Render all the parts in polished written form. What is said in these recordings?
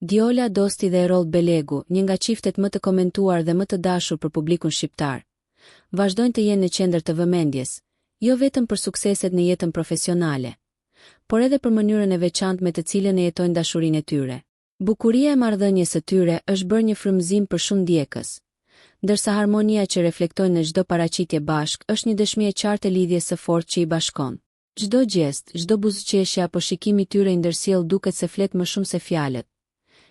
Djola Dosti dhe Erol Belegu, një nga çiftet më të komentuar dhe më të dashur për publikun shqiptar, vazhdojnë të jenë në qendër të vëmendjes, jo vetëm për sukseset në jetën profesionale, por edhe për mënyrën e veçantë me të cilën e jetojnë dashurinë e tyre. Bukuria e marrëdhënies së tyre është bërë një frymëzim për shumë ndjekës, ndërsa harmonia që reflektojnë në çdo paraqitje bashk është një dëshmi e qartë e lidhjes së fortë që i bashkon. Çdo gjest, çdo buzëqeshje apo shikimi i tyre i ndërsjell duket se flet më shumë se fjalët.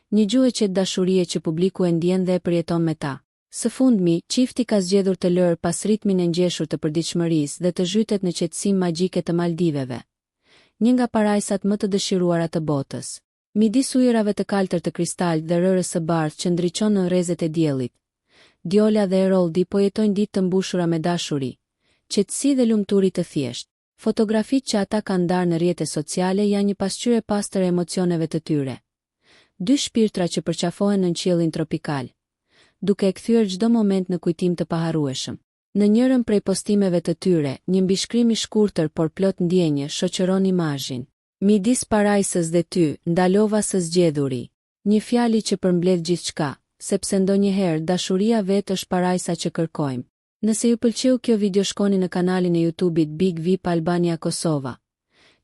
Një gjuhë e qetë dashurie që publiku e ndjen dhe e përjeton me ta. Së fundmi, çifti ka zgjedhur të lërë pas ritmin e ngjeshur të përditshmërisë dhe të zhytet në qetësinë magjike të Maldiveve, një nga parajsat më të dëshiruara të botës. Midis ujërave të kaltër të kristalt dhe rërës së bardhë që ndriçon në rrezet e diellit, Djola dhe Eroldi po jetojnë ditë të mbushura me dashuri, qetësi dhe lumturi të thjeshtë. Fotografitë që ata kanë ndarë në rrjetet sociale janë një pasqyrë e pastër e emocioneve të tyre. Dy shpirtra që përqafohen në qiellin tropikal, duke e kthyer çdo moment në kujtim të paharrueshëm. Në njërin prej postimeve të tyre, një mbishkrim i shkurtër por plot ndjenje shoqëron imazhin. Midis parajsës dhe ty, ndalova së zgjedhuri. Një fjalë që përmbledh gjithçka, sepse ndonjëherë dashuria vetë është parajsa që kërkojmë. Nëse ju pëlqeu kjo video, shkoni në kanalin e YouTube-it Big VIP Albania Kosova,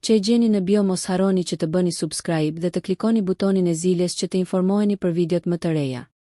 që e gjeni në bio. Mos harroni që të bëni subscribe dhe të klikoni butonin e ziljes që të informoheni për videot më të reja.